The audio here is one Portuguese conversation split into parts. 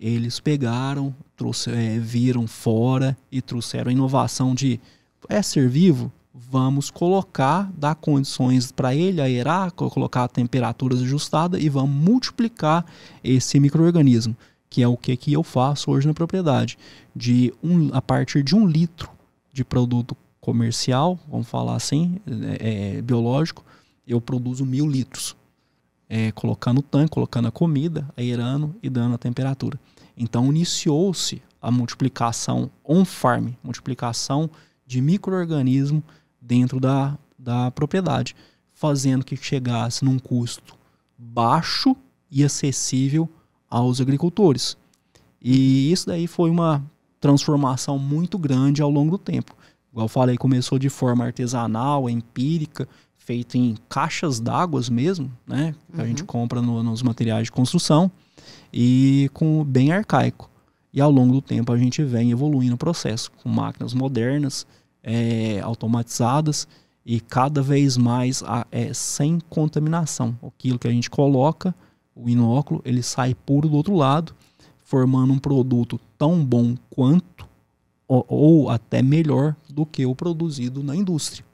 eles pegaram, viram fora e trouxeram a inovação de ser vivo, vamos dar condições para ele aerar, colocar temperaturas ajustadas e vamos multiplicar esse micro-organismo, que é o que eu faço hoje na propriedade. A partir de 1 litro de produto comercial, vamos falar assim, biológico, eu produzo 1000 litros. Colocando o tanque, colocando a comida, aerando e dando a temperatura. Então iniciou-se a multiplicação on-farm, multiplicação de micro-organismo dentro da propriedade, fazendo que chegasse num custo baixo e acessível aos agricultores. E isso daí foi uma transformação muito grande ao longo do tempo. Igual eu falei, começou de forma artesanal, empírica, feito em caixas d'água mesmo, né? Que a gente compra nos materiais de construção e bem arcaico. E ao longo do tempo a gente vem evoluindo o processo com máquinas modernas, automatizadas e cada vez mais sem contaminação. Aquilo que a gente coloca, o inóculo, ele sai puro do outro lado, formando um produto tão bom quanto ou até melhor do que o produzido na indústria.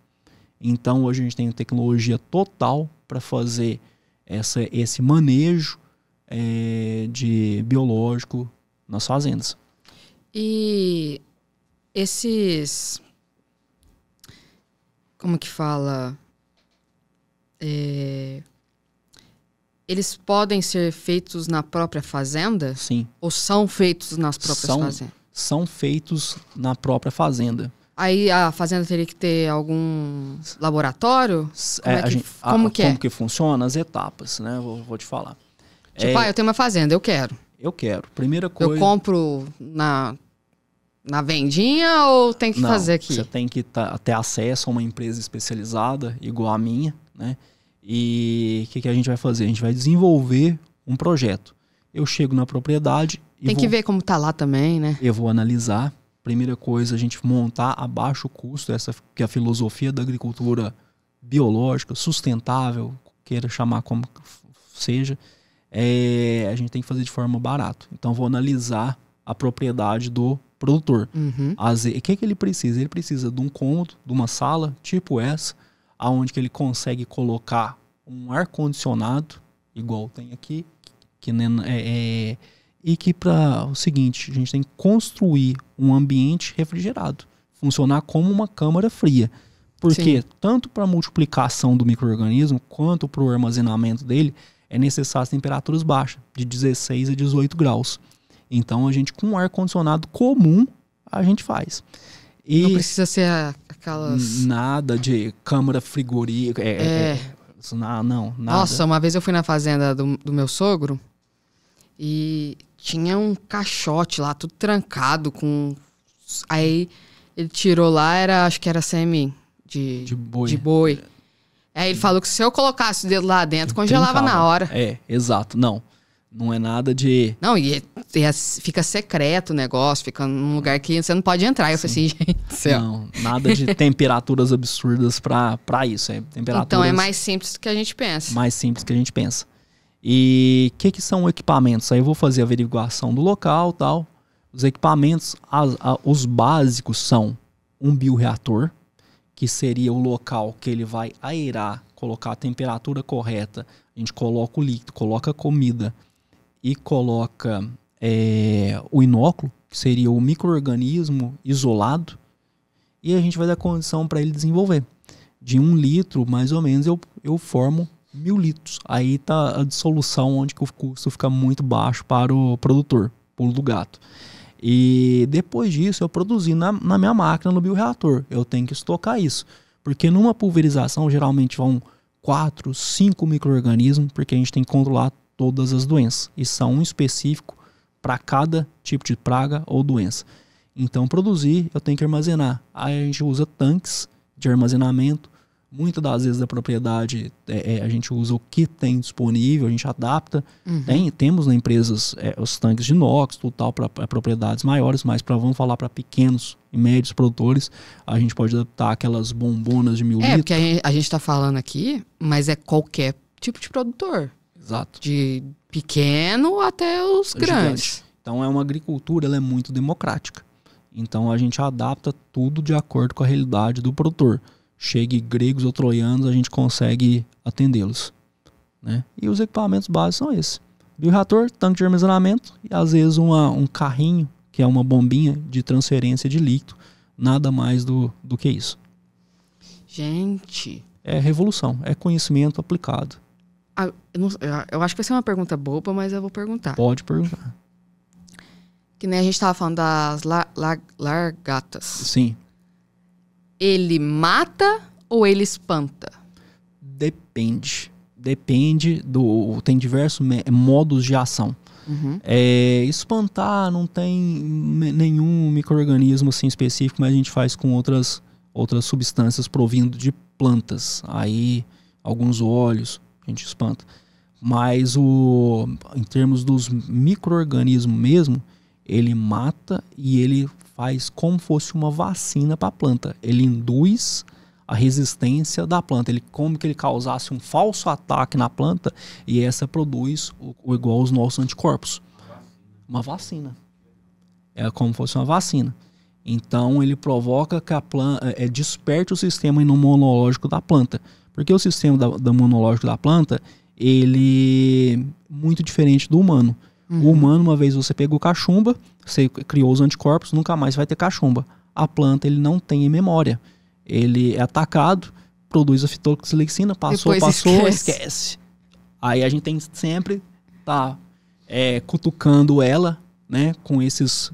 Então hoje a gente tem tecnologia total para fazer esse manejo de biológico nas fazendas. E esses... Como que fala? Eles podem ser feitos na própria fazenda? Sim. Ou são feitos nas próprias fazendas? São feitos na própria fazenda. Aí a fazenda teria que ter algum laboratório? Como que funciona? As etapas, né? Vou te falar. Tipo, eu tenho uma fazenda, eu quero. Eu quero. Primeira coisa... Eu compro na vendinha ou tem que fazer aqui? Você tem que ter acesso a uma empresa especializada, igual a minha, né? E o que a gente vai fazer? A gente vai desenvolver um projeto. Eu chego na propriedade... Tem que ver como tá lá também, né? Eu vou analisar. Primeira coisa, a gente montar a baixo custo, essa que é a filosofia da agricultura biológica, sustentável, queira chamar como seja, a gente tem que fazer de forma barata. Então, vou analisar a propriedade do produtor. O que ele precisa? Ele precisa de um cômodo, de uma sala, tipo essa, onde que ele consegue colocar um ar-condicionado, igual tem aqui, e que para o seguinte, a gente tem que construir um ambiente refrigerado, funcionar como uma câmara fria. Porque tanto para a multiplicação do micro-organismo quanto para o armazenamento dele é necessário temperaturas baixas, de 16 a 18 graus. Então a gente com um ar-condicionado comum a gente faz. E não precisa ser aquelas... Nada de câmara frigorífica. Não, nada. Nossa, uma vez eu fui na fazenda do meu sogro e tinha um caixote lá, tudo trancado com... Aí ele tirou lá, acho que era semi de boi. Aí ele falou que se eu colocasse o dedo lá dentro, congelava na hora. Exato. Não é nada de... Não, fica secreto o negócio, fica num lugar que você não pode entrar. Eu falei assim, gente do céu. Não, nada de temperaturas absurdas pra isso. Então é mais simples do que a gente pensa. Mais simples que a gente pensa. E o que são equipamentos? Aí eu vou fazer a averiguação do local e tal. Os equipamentos, os básicos são um bioreator, que seria o local que ele vai aerar, colocar a temperatura correta. A gente coloca o líquido, coloca a comida e coloca o inóculo, que seria o micro-organismo isolado. E a gente vai dar condição para ele desenvolver. De 1 litro, mais ou menos, eu formo 1000 litros. Aí está a dissolução onde que o custo fica muito baixo para o produtor, pulo do gato. E depois disso eu produzi na minha máquina no bioreator. Eu tenho que estocar isso. Porque numa pulverização geralmente vão 4, 5 micro-organismos, porque a gente tem que controlar todas as doenças. E são um específico para cada tipo de praga ou doença. Então produzir, eu tenho que armazenar. Aí a gente usa tanques de armazenamento. Muitas das vezes da propriedade a gente usa o que tem disponível, a gente adapta. Temos na empresas os tanques de inox, tudo tal, para propriedades maiores, mas vamos falar para pequenos e médios produtores, a gente pode adaptar aquelas bombonas de 1000 litros. Porque a gente está falando aqui, mas é qualquer tipo de produtor. Exato. De pequeno até os grandes. Então é uma agricultura, ela é muito democrática. Então a gente adapta tudo de acordo com a realidade do produtor. Chegue gregos ou troianos, a gente consegue atendê-los, né? E os equipamentos básicos são esses: bioreator, tanque de armazenamento e às vezes um carrinho, que é uma bombinha de transferência de líquido. Nada mais do que isso. Gente... É revolução, é conhecimento aplicado. Eu acho que vai ser uma pergunta boba, mas eu vou perguntar. Pode perguntar. Que nem a gente estava falando das largatas. Sim. Ele mata ou ele espanta? Depende. Tem diversos modos de ação. Uhum. Espantar não tem nenhum micro-organismo assim específico, mas a gente faz com outras substâncias provindo de plantas. Aí, alguns óleos, a gente espanta. Mas em termos dos micro-organismos mesmo, ele mata e ele faz como fosse uma vacina para a planta. Ele induz a resistência da planta. Como que ele causasse um falso ataque na planta e essa produz igual os nossos anticorpos. Uma vacina. É como se fosse uma vacina. Então ele provoca que a planta desperte o sistema imunológico da planta. Porque o sistema imunológico da planta, ele é muito diferente do humano. Uhum. O humano, uma vez você pegou cachumba, você criou os anticorpos, nunca mais vai ter cachumba. A planta, ele não tem memória. Ele é atacado, produz a fitoxilexina, passou, esquece. Aí a gente tem sempre cutucando ela, né, com essas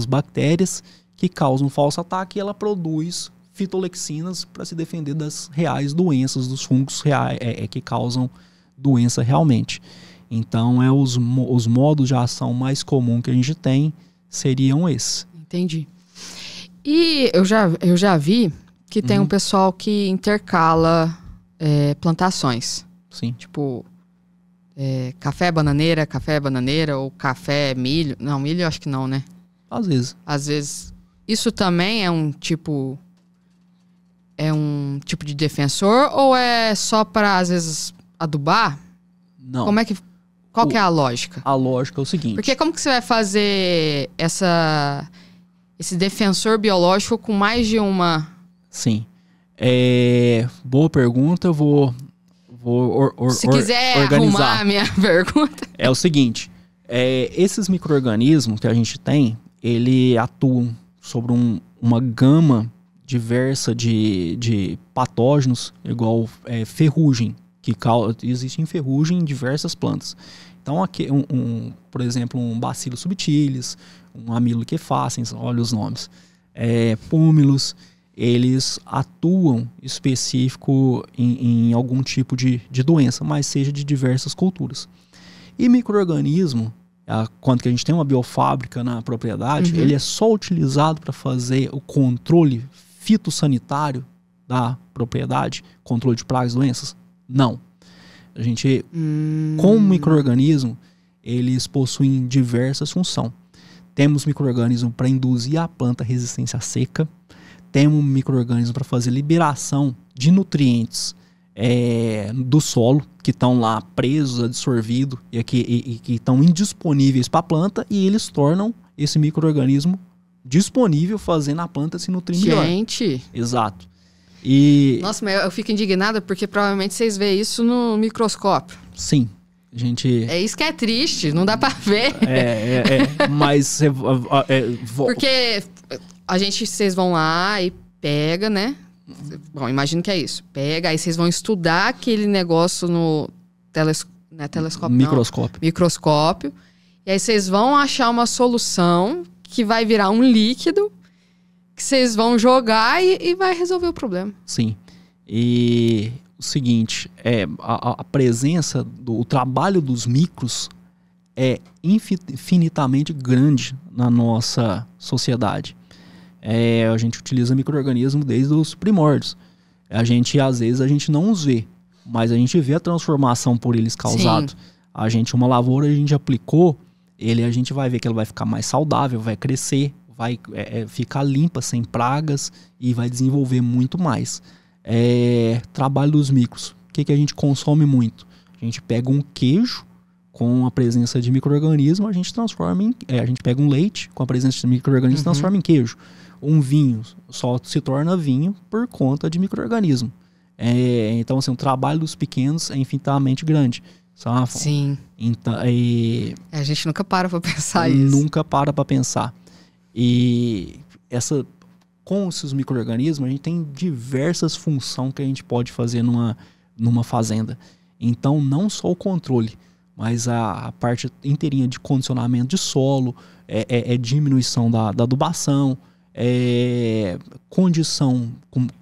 bactérias que causam um falso ataque, e ela produz fitolexinas para se defender das reais doenças, dos fungos reais, que causam doença realmente. Então, os modos de ação mais comuns que a gente tem seriam esses. Entendi. E eu já vi que tem um pessoal que intercala plantações. Sim. Tipo, café bananeira ou café milho. Não, milho eu acho que não, né? Às vezes. Às vezes. Isso também é um tipo... É um tipo de defensor ou é só para, às vezes, adubar? Não. Qual que é a lógica? A lógica é o seguinte. Porque como que você vai fazer esse defensor biológico com mais de uma... Sim. Boa pergunta, eu vou Se quiser organizar. Arrumar a minha pergunta. É o seguinte, esses micro-organismos que a gente tem, ele atuam sobre uma gama diversa de patógenos, igual ferrugem, que existe em ferrugem em diversas plantas. Então, aqui, por exemplo, um Bacillus subtilis, um Amyloquefaciens, olha os nomes, púmilos, eles atuam específico em algum tipo de doença, mas seja de diversas culturas. E micro-organismo, quando que a gente tem uma biofábrica na propriedade, ele é só utilizado para fazer o controle fitossanitário da propriedade, controle de pragas e doenças? Não. A gente, com o micro-organismo, eles possuem diversas funções. Temos micro-organismo para induzir a planta à resistência à seca, temos micro-organismo para fazer liberação de nutrientes do solo, que estão lá presos, absorvidos, e que estão indisponíveis para a planta, e eles tornam esse micro-organismo disponível, fazendo a planta se nutrir melhor. Gente! Exato. Nossa, mas eu fico indignada porque provavelmente vocês veem isso no microscópio. Sim. Gente... É isso que é triste, não dá pra ver. Mas... Porque vocês vão lá e pega, né? Bom, imagino que é isso. Pega, aí vocês vão estudar aquele negócio no microscópio. E aí vocês vão achar uma solução que vai virar um líquido que vocês vão jogar e vai resolver o problema. Sim. E o seguinte, a presença, o trabalho dos micros é infinitamente grande na nossa sociedade. A gente utiliza micro-organismos desde os primórdios. Às vezes a gente não os vê, mas a gente vê a transformação por eles causado. Uma lavoura a gente aplicou, a gente vai ver que ela vai ficar mais saudável, vai crescer, vai ficar limpa, sem pragas e vai desenvolver muito mais. Trabalho dos micros. O que a gente consome muito? A gente pega um queijo com a presença de micro-organismo, a gente transforma a gente pega um leite com a presença de micro-organismo e transforma em queijo. Um vinho só se torna vinho por conta de micro-organismo. Então, assim, o trabalho dos pequenos é infinitamente grande. Sabe? Sim. Então, a gente nunca para pra pensar isso. Nunca para pra pensar. E com esses micro-organismos, a gente tem diversas funções que a gente pode fazer numa fazenda. Então, não só o controle, mas a parte inteirinha de condicionamento de solo, diminuição da adubação, condição,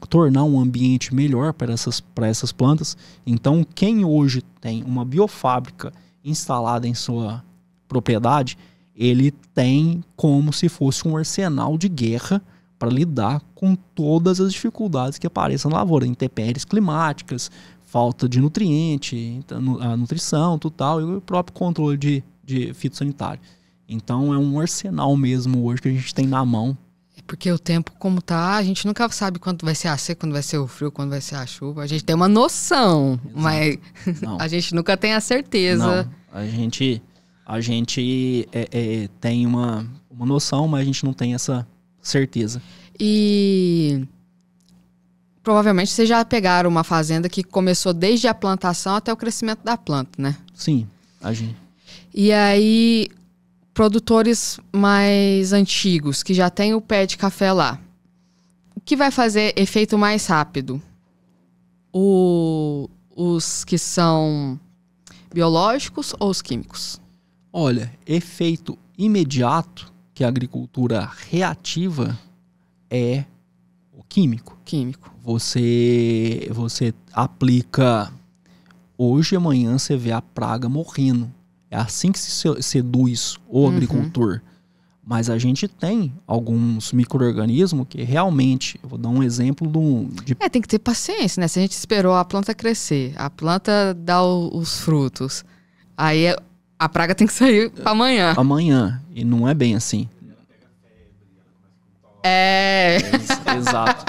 tornar um ambiente melhor para essas plantas. Então, quem hoje tem uma biofábrica instalada em sua propriedade, ele tem como se fosse um arsenal de guerra para lidar com todas as dificuldades que apareçam na lavoura, intempéries climáticas, falta de nutriente, a nutrição, tudo tal, e o próprio controle de fitossanitário. Então é um arsenal mesmo hoje que a gente tem na mão. Porque o tempo como tá, a gente nunca sabe quando vai ser a seca, quando vai ser o frio, quando vai ser a chuva. A gente tem uma noção, exato, mas a gente nunca tem a certeza. Não, a gente tem uma noção, mas a gente não tem essa certeza. E provavelmente vocês já pegaram uma fazenda que começou desde a plantação até o crescimento da planta, né? Sim, a gente. E aí, produtores mais antigos, que já tem o pé de café lá, o que vai fazer efeito mais rápido? Os que são biológicos ou os químicos? Olha, efeito imediato, que a agricultura reativa, é o químico. Você aplica hoje e amanhã, você vê a praga morrendo. É assim que se seduz o agricultor. Mas a gente tem alguns micro-organismos que realmente... Eu vou dar um exemplo tem que ter paciência, né? Se a gente esperou a planta crescer, a planta dá os frutos, aí a praga tem que sair para amanhã. Amanhã. E não é bem assim. Exato.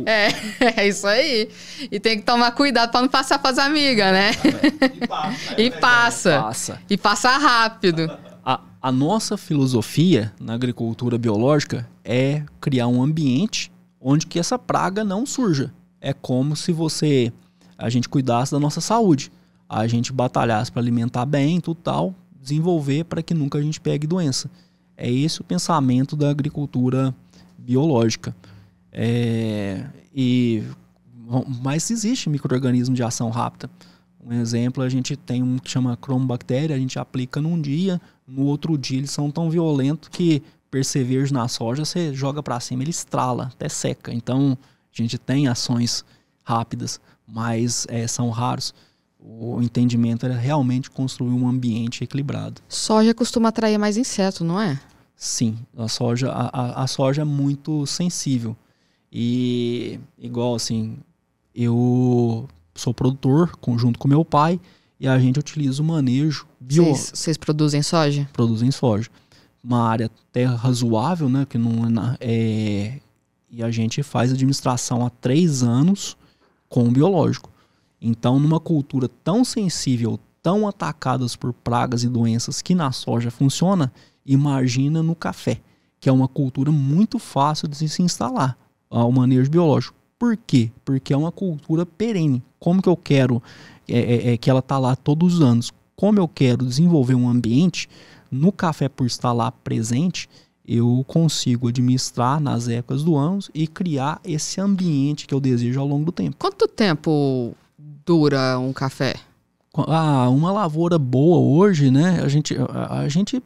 É isso aí. E tem que tomar cuidado para não passar para as amigas, né? E passa rápido. A nossa filosofia na agricultura biológica é criar um ambiente onde que essa praga não surja. É como se a gente cuidasse da nossa saúde. A gente batalhasse para alimentar bem, tudo tal, desenvolver para que nunca a gente pegue doença. É esse o pensamento da agricultura biológica. Mas existe micro-organismo de ação rápida. Um exemplo, a gente tem um que chama cromobactéria, a gente aplica num dia, no outro dia eles são tão violentos que percevejo na soja, você joga para cima, ele estrala, até seca. Então, a gente tem ações rápidas, mas são raros. O entendimento era realmente construir um ambiente equilibrado. Soja costuma atrair mais inseto, não é? Sim, a soja é muito sensível. E igual assim, eu sou produtor junto com meu pai e a gente utiliza o manejo Vocês produzem soja? Produzem soja. Uma área até razoável, né? Que não e a gente faz administração há 3 anos com o biológico. Então, numa cultura tão sensível, tão atacadas por pragas e doenças que na soja funciona, imagina no café, que é uma cultura muito fácil de se instalar, o manejo biológico. Por quê? Porque é uma cultura perene. Como que eu quero que ela está lá todos os anos? Como eu quero desenvolver um ambiente, no café por estar lá presente, eu consigo administrar nas épocas do ano e criar esse ambiente que eu desejo ao longo do tempo. Quanto tempo dura um café? Uma lavoura boa hoje, né? A gente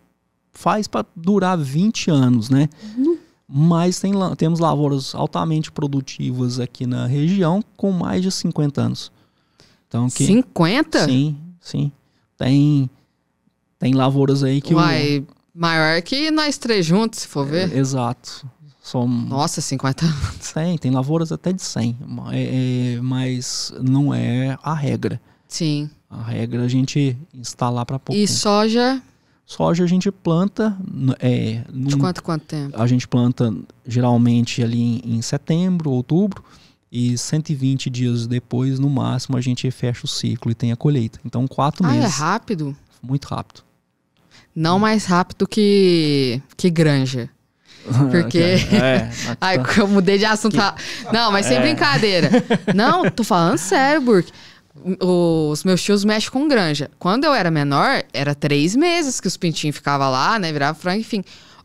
faz para durar 20 anos, né? Mas temos lavouras altamente produtivas aqui na região com mais de 50 anos. Então, 50? Sim. Tem lavouras aí que... Maior que nós 3 juntos, se for ver. Exato. Nossa, 50 anos. Tem lavouras até de 100, mas não é a regra. Sim. A regra é a gente instalar para pouco. E soja? Soja a gente planta... de quanto tempo? A gente planta geralmente ali em setembro, outubro, e 120 dias depois, no máximo, a gente fecha o ciclo e tem a colheita. Então, 4 meses. É rápido? Muito rápido. Não mais rápido que granja. Porque... Ai, eu mudei de assunto. Não, mas sem brincadeira. Não, tô falando sério, Burke. Os meus tios mexem com granja. Quando eu era menor, era 3 meses que os pintinhos ficavam lá, né? Virava frango, enfim.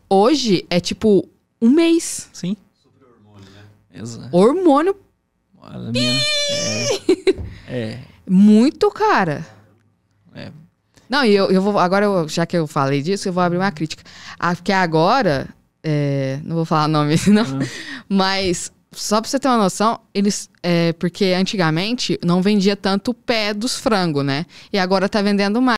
Hoje é tipo 1 mês. Sim. Super hormônio, né? Exato. Hormônio. Muito, cara. Não, e eu vou... Agora, já que eu falei disso, eu vou abrir uma crítica. Porque agora... não vou falar nome, não. Mas... Só pra você ter uma noção, eles... porque antigamente não vendia tanto o pé dos frangos, né? E agora tá vendendo mais.